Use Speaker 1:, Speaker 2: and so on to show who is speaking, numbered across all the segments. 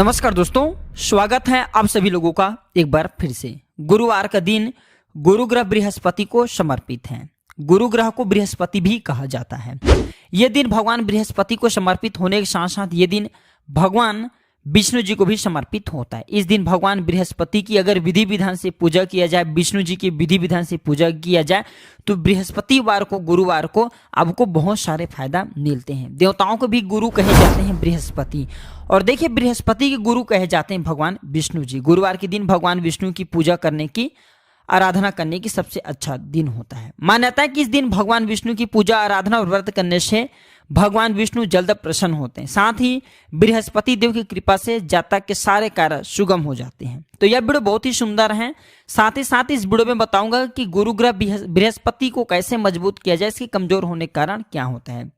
Speaker 1: नमस्कार दोस्तों, स्वागत है आप सभी लोगों का एक बार फिर से। गुरुवार का दिन गुरु ग्रह बृहस्पति को समर्पित है। गुरु ग्रह को बृहस्पति भी कहा जाता है। यह दिन भगवान बृहस्पति को समर्पित होने के साथ साथ ये दिन भगवान विष्णु जी को भी समर्पित होता है। इस दिन भगवान बृहस्पति की अगर विधि विधान से पूजा किया जाए, विष्णु जी की विधि विधान से पूजा किया जाए तो बृहस्पतिवार को, गुरुवार को आपको बहुत सारे फायदा मिलते हैं। देवताओं को भी गुरु कहे जाते हैं बृहस्पति। और देखिए, बृहस्पति के गुरु कहे जाते हैं भगवान विष्णु जी। गुरुवार के दिन भगवान विष्णु की पूजा करने की, आराधना करने की सबसे अच्छा दिन होता है। मान्यता है कि इस दिन भगवान विष्णु की पूजा, आराधना और व्रत करने से भगवान विष्णु जल्द प्रसन्न होते हैं। साथ ही बृहस्पति देव की कृपा से जातक के सारे कार्य सुगम हो जाते हैं। तो यह वीडियो बहुत ही सुंदर है। साथ ही इस वीडियो में बताऊंगा कि गुरु ग्रह बृहस्पति को कैसे मजबूत किया जाए, इसके कमजोर होने के कारण क्या होता है।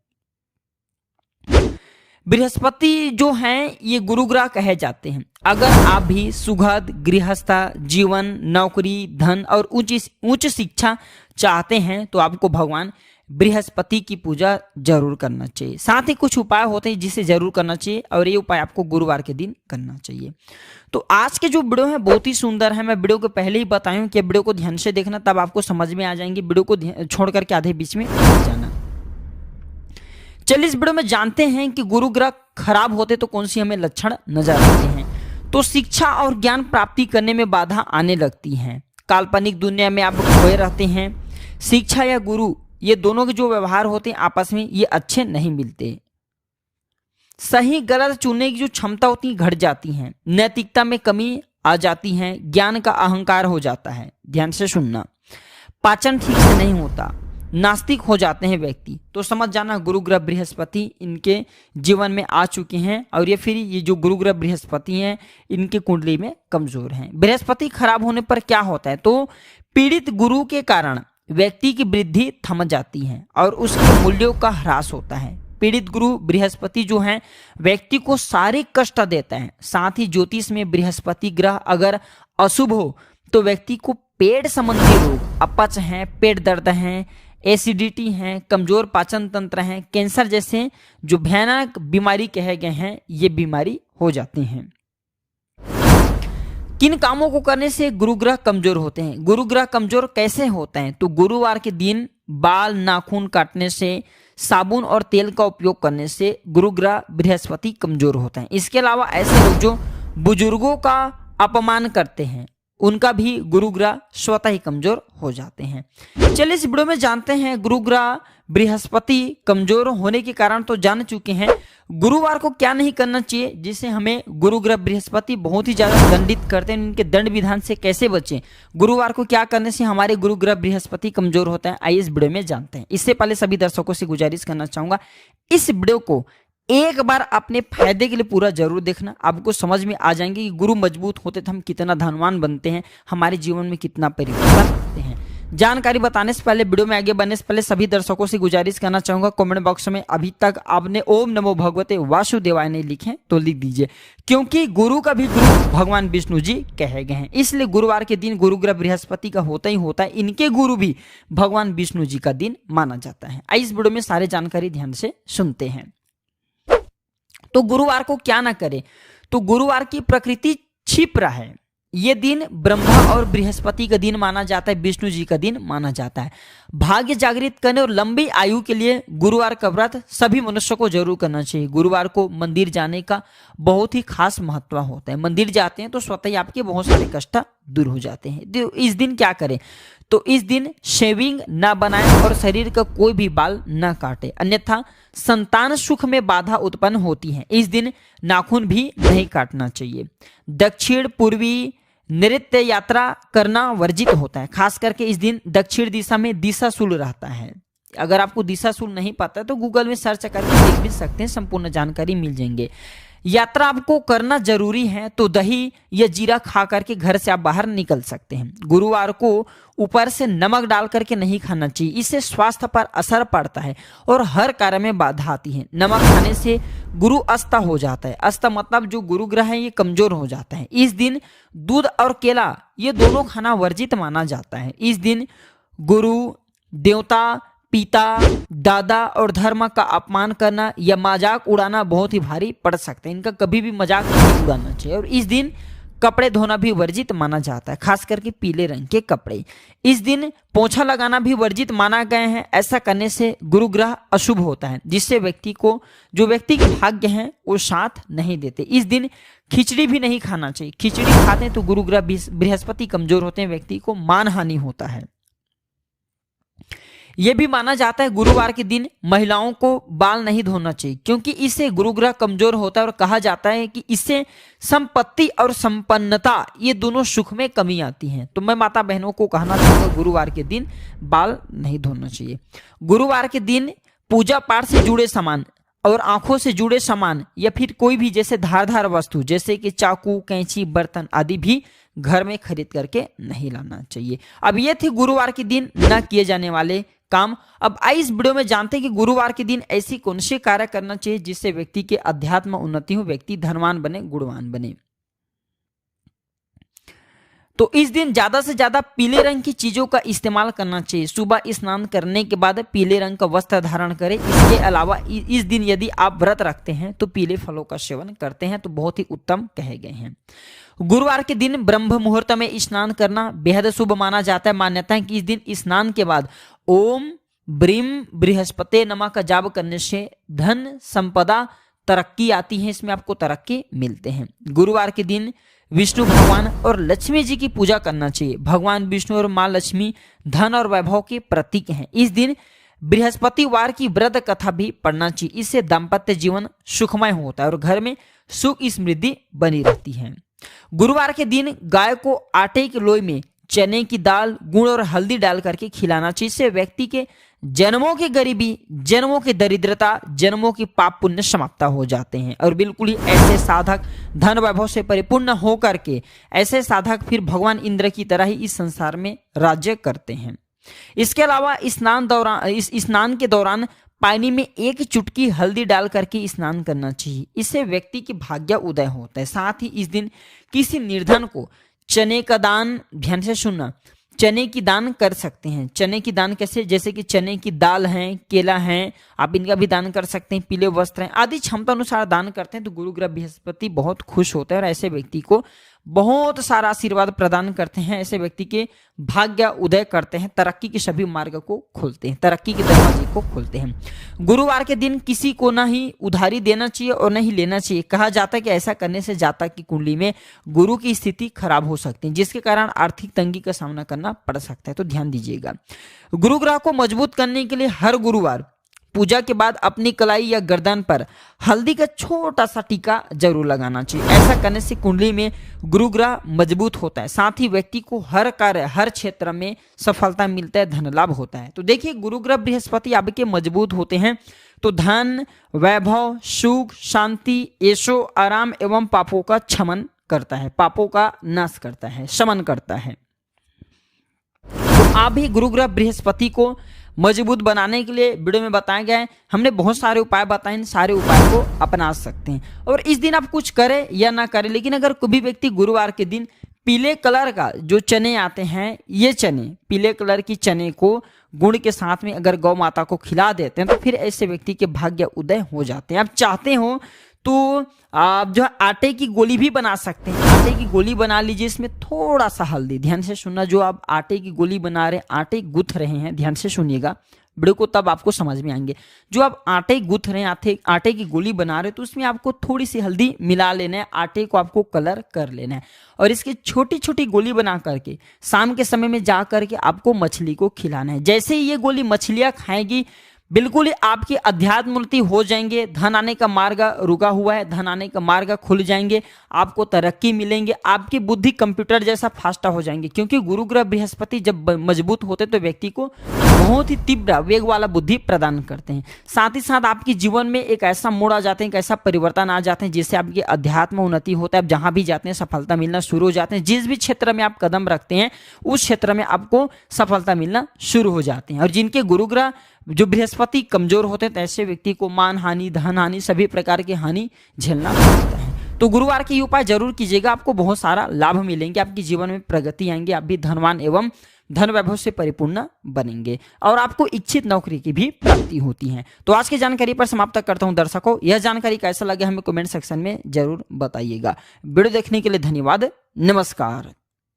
Speaker 1: बृहस्पति जो हैं ये गुरु ग्रह कहे जाते हैं। अगर आप भी सुखद गृहस्थ जीवन, नौकरी, धन और उच्च शिक्षा चाहते हैं तो आपको भगवान बृहस्पति की पूजा जरूर करना चाहिए। साथ ही कुछ उपाय होते हैं जिसे जरूर करना चाहिए और ये उपाय आपको गुरुवार के दिन करना चाहिए। तो आज के जो वीडियो है बहुत ही सुंदर है। मैं वीडियो को पहले ही बताऊं कि वीडियो को ध्यान से देखना, तब आपको समझ में आ जाएंगे। वीडियो को छोड़ करके आधे बीच में मत जाना। चलिए इस वीडियो में जानते हैं कि गुरु ग्रह खराब होते तो कौन सी हमें लक्षण नजर आते हैं। तो शिक्षा और ज्ञान प्राप्ति करने में बाधा आने लगती है। काल्पनिक दुनिया में आप खोए रहते हैं। शिक्षा या गुरु, ये दोनों के जो व्यवहार होते हैं आपस में ये अच्छे नहीं मिलते। सही गलत चुनने की जो क्षमता होती है घट जाती है। नैतिकता में कमी आ जाती है। ज्ञान का अहंकार हो जाता है। ध्यान से सुनना। पाचन ठीक से नहीं होता। नास्तिक हो जाते हैं व्यक्ति। तो समझ जाना गुरु ग्रह बृहस्पति इनके जीवन में आ चुके हैं और ये जो गुरु ग्रह बृहस्पति हैं इनके कुंडली में कमजोर हैं। बृहस्पति खराब होने पर क्या होता है, तो पीड़ित गुरु के कारण व्यक्ति की वृद्धि थम जाती है और उसके मूल्यों का ह्रास होता है। पीड़ित गुरु बृहस्पति जो है व्यक्ति को शारीरिक कष्ट देता है। साथ ही ज्योतिष में बृहस्पति ग्रह अगर अशुभ हो तो व्यक्ति को पेट संबंधी रोग, अपच है, पेट दर्द है, एसिडिटी है, कमजोर पाचन तंत्र है, कैंसर जैसे जो भयानक बीमारी कहे गए हैं ये बीमारी हो जाती हैं। किन कामों को करने से गुरु ग्रह कमजोर होते हैं? गुरु ग्रह कमजोर कैसे होते हैं? तो गुरुवार के दिन बाल नाखून काटने से, साबुन और तेल का उपयोग करने से गुरु ग्रह बृहस्पति कमजोर होते हैं। इसके अलावा ऐसे लोग जो बुजुर्गों का अपमान करते हैं उनका भी गुरु ग्रह स्वतः ही कमजोर हो जाते हैं। चलिए इस वीडियो में जानते हैं गुरु ग्रह बृहस्पति कमजोर होने के कारण तो जान चुके हैं। गुरुवार को क्या नहीं करना चाहिए जिससे हमें गुरु ग्रह बृहस्पति बहुत ही ज्यादा दंडित करते हैं, इनके दंड विधान से कैसे बचें। गुरुवार को क्या करने से हमारे गुरु ग्रह बृहस्पति कमजोर होता है, आइए इस वीडियो में जानते हैं। इससे पहले सभी दर्शकों से गुजारिश करना चाहूंगा, इस वीडियो को एक बार अपने फायदे के लिए पूरा जरूर देखना। आपको समझ में आ जाएंगे कि गुरु मजबूत होते तो हम कितना धनवान बनते हैं, हमारे जीवन में कितना परिवर्तन आते हैं। जानकारी बताने से पहले, वीडियो में आगे बढ़ने से पहले सभी दर्शकों से गुजारिश करना चाहूंगा, कमेंट बॉक्स में अभी तक आपने ओम नमो भगवते वासुदेवाय नहीं लिखे तो लिख दीजिए, क्योंकि गुरु का भी गुरु भगवान विष्णु जी कहे गए हैं। इसलिए गुरुवार के दिन गुरु ग्रह बृहस्पति का होता ही होता है। इनके गुरु भी भगवान विष्णु जी का दिन माना जाता है। आइए इस वीडियो में सारे जानकारी ध्यान से सुनते हैं। तो गुरुवार को क्या ना करें, तो गुरुवार की प्रकृति क्षिप्र है। ये दिन ब्रह्मा और बृहस्पति का दिन माना जाता है, विष्णु जी का दिन माना जाता है। भाग्य जागृत करने और लंबी आयु के लिए गुरुवार का व्रत सभी मनुष्यों को जरूर करना चाहिए। गुरुवार को मंदिर जाने का बहुत ही खास महत्व होता है। मंदिर जाते हैं तो स्वतः ही आपके बहुत सारे कष्ट दूर हो जाते हैं। इस दिन क्या करें, तो इस दिन शेविंग ना बनाएं और शरीर का कोई भी बाल ना काटे, अन्यथा संतान सुख में बाधा उत्पन्न होती है। इस दिन नाखून भी नहीं काटना चाहिए। दक्षिण पूर्वी नृत्य यात्रा करना वर्जित होता है। खास करके इस दिन दक्षिण दिशा में दिशाशूल रहता है। अगर आपको दिशाशूल नहीं पता है तो गूगल में सर्च करके देख भी सकते हैं, संपूर्ण जानकारी मिल जाएंगे। यात्रा आपको करना जरूरी है तो दही या जीरा खा करके घर से आप बाहर निकल सकते हैं। गुरुवार को ऊपर से नमक डाल करके नहीं खाना चाहिए, इससे स्वास्थ्य पर असर पड़ता है और हर कार्य में बाधा आती है। नमक खाने से गुरु अस्त हो जाता है। अस्त मतलब जो गुरु ग्रह है ये कमजोर हो जाता है। इस दिन दूध और केला ये दोनों खाना वर्जित माना जाता है। इस दिन गुरु, देवता, पिता, दादा और धर्म का अपमान करना या मजाक उड़ाना बहुत ही भारी पड़ सकता है। इनका कभी भी मजाक नहीं उड़ाना चाहिए। और इस दिन कपड़े धोना भी वर्जित माना जाता है, खास करके पीले रंग के कपड़े। इस दिन पोछा लगाना भी वर्जित माना गया है। ऐसा करने से गुरु ग्रह अशुभ होता है, जिससे जो व्यक्ति के भाग्य हैं वो साथ नहीं देते। इस दिन खिचड़ी भी नहीं खाना चाहिए। खिचड़ी खाते हैं तो गुरु ग्रह बृहस्पति कमजोर होते हैं, व्यक्ति को मानहानि होता है। यह भी माना जाता है गुरुवार के दिन महिलाओं को बाल नहीं धोना चाहिए, क्योंकि इससे गुरु ग्रह कमजोर होता है और कहा जाता है कि इससे संपत्ति और संपन्नता ये दोनों सुख में कमी आती है। तो मैं माता बहनों को कहना चाहूंगा गुरुवार के दिन बाल नहीं धोना चाहिए। गुरुवार के दिन पूजा पाठ से जुड़े सामान और आंखों से जुड़े सामान या फिर कोई भी जैसे धारदार वस्तु जैसे कि चाकू, कैंची, बर्तन आदि भी घर में खरीद करके नहीं लाना चाहिए। अब ये थे गुरुवार के दिन न किए जाने वाले काम। अब आइए इस वीडियो में जानते हैं कि गुरुवार के दिन ऐसी कौन सी कार्य करना चाहिए जिससे व्यक्ति के अध्यात्म उन्नति हो, व्यक्ति धनवान बने, गुणवान बने। तो इस दिन ज्यादा से ज्यादा पीले रंग की चीजों का इस्तेमाल करना चाहिए। सुबह स्नान करने के बाद पीले रंग का वस्त्र धारण करें। इसके अलावा इस दिन यदि आप व्रत रखते हैं तो पीले फलों का सेवन करते हैं तो बहुत ही उत्तम कहे गए हैं। गुरुवार के दिन ब्रह्म मुहूर्त में स्नान करना बेहद शुभ माना जाता है। मान्यता है कि इस दिन स्नान के बाद ओम ब्रीम बृहस्पति नमः का जाप करने से धन संपदा तरक्की आती है, इसमें आपको तरक्की मिलते हैं। गुरुवार के दिन विष्णु भगवान और लक्ष्मी जी की पूजा करना चाहिए। भगवान विष्णु और माँ लक्ष्मी धन और वैभव के प्रतीक हैं। इस दिन बृहस्पतिवार की व्रत कथा भी पढ़ना चाहिए। इससे दाम्पत्य जीवन सुखमय होता है और घर में सुख समृद्धि बनी रहती है। गुरुवार के दिन गाय को आटे के लोई में चने की दाल, गुड़ और हल्दी डाल करके खिलाना चाहिए। इससे व्यक्ति के जन्मों की गरीबी, जन्मों की दरिद्रता, जन्मों की पाप पुण्य समाप्त हो जाते हैं और बिल्कुल ही ऐसे साधक धन वैभव से परिपूर्ण होकर के ऐसे साधक फिर भगवान इंद्र की तरह ही इस संसार में राज्य करते हैं। इसके अलावा स्नान के दौरान पानी में एक चुटकी हल्दी डाल करके स्नान करना चाहिए। इससे व्यक्ति की भाग्य उदय होता है। साथ ही इस दिन किसी निर्धन को चने का दान, ध्यान से सुनना, चने की दान कर सकते हैं। चने की दान कैसे? जैसे कि चने की दाल है, केला है, आप इनका भी दान कर सकते हैं। पीले वस्त्र हैं आदि क्षमता अनुसार दान करते हैं तो गुरु ग्रह बृहस्पति बहुत खुश होते हैं और ऐसे व्यक्ति को बहुत सारा आशीर्वाद प्रदान करते हैं। ऐसे व्यक्ति के भाग्य उदय करते हैं, तरक्की के सभी मार्ग को खोलते हैं, तरक्की के दरवाजे को खोलते हैं। गुरुवार के दिन किसी को ना ही उधारी देना चाहिए और न ही लेना चाहिए। कहा जाता है कि ऐसा करने से जातक की कुंडली में गुरु की स्थिति खराब हो सकती है, जिसके कारण आर्थिक तंगी का सामना करना पड़ सकता है। तो ध्यान दीजिएगा। गुरु ग्रह को मजबूत करने के लिए हर गुरुवार पूजा के बाद अपनी कलाई या गर्दन पर हल्दी का छोटा सा टीका जरूर लगाना चाहिए। ऐसा करने से कुंडली में गुरु ग्रह मजबूत होता है। साथ ही व्यक्ति को हर कार्य, हर क्षेत्र में सफलता मिलता है, धन लाभ होता है। तो देखिए गुरु ग्रह बृहस्पति आपके मजबूत होते हैं तो धन, वैभव, सुख, शांति, ऐशो आराम एवं पापों का क्षमन करता है, पापों का नाश करता है, शमन करता है। तो आप भी गुरु ग्रह बृहस्पति को मजबूत बनाने के लिए वीडियो में बताया गया है। हमने बहुत सारे उपाय बताए, इन सारे उपाय को अपना सकते हैं। और इस दिन आप कुछ करें या ना करें, लेकिन अगर कोई भी व्यक्ति गुरुवार के दिन पीले कलर का जो चने आते हैं, ये चने, पीले कलर की चने को गुड़ के साथ में अगर गौ माता को खिला देते हैं तो फिर ऐसे व्यक्ति के भाग्य उदय हो जाते हैं। आप चाहते हो तो आप जो आटे की गोली भी बना सकते हैं। आटे की गोली बना लीजिए, इसमें थोड़ा सा हल्दी, ध्यान से सुनना, जो आप आटे की गोली बना रहे हैं, आटे गूंथ रहे हैं, ध्यान से सुनिएगा वीडियो को, तब आपको समझ में आएंगे। जो आप आटे गूंथ रहे हैं, आटे की गोली बना रहे हैं, तो उसमें आपको थोड़ी सी हल्दी मिला लेना है, आटे को आपको कलर कर लेना है और इसकी छोटी छोटी गोली बना करके शाम के समय में जा करके आपको मछली को खिलाना है। जैसे ही ये गोली मछलियां खाएगी बिल्कुल ही आपकी अध्यात्म उन्नति हो जाएंगे। धन आने का मार्ग रुका हुआ है, धन आने का मार्ग खुल जाएंगे, आपको तरक्की मिलेंगे, आपकी बुद्धि कंप्यूटर जैसा फास्ट हो जाएंगे। क्योंकि गुरु ग्रह बृहस्पति जब मजबूत होते तो व्यक्ति को बहुत ही तीव्र वेग वाला बुद्धि प्रदान करते हैं। साथ ही साथ आपके जीवन में एक ऐसा मोड़ आ जाते हैं, एक ऐसा परिवर्तन आ जाते हैं जिससे आपकी अध्यात्म उन्नति होता है। आप जहां भी जाते हैं सफलता मिलना शुरू हो जाते हैं। जिस भी क्षेत्र में आप कदम रखते हैं उस क्षेत्र में आपको सफलता मिलना शुरू हो जाते हैं। और जिनके गुरु ग्रह जो बृहस्पति कमजोर होते हैं ऐसे व्यक्ति को मान हानि, धन हानि, सभी प्रकार की हानि झेलना पड़ता है। तो गुरुवार के ये उपाय जरूर कीजिएगा, आपको बहुत सारा लाभ मिलेंगे, आपके जीवन में प्रगति आएंगे, आप भी धनवान एवं धन वैभव से परिपूर्ण बनेंगे और आपको इच्छित नौकरी की भी प्राप्ति होती है। तो आज की जानकारी पर समाप्त करता हूं दर्शकों। यह जानकारी कैसा लगे हमें कमेंट सेक्शन में जरूर बताइएगा। वीडियो देखने के लिए धन्यवाद। नमस्कार।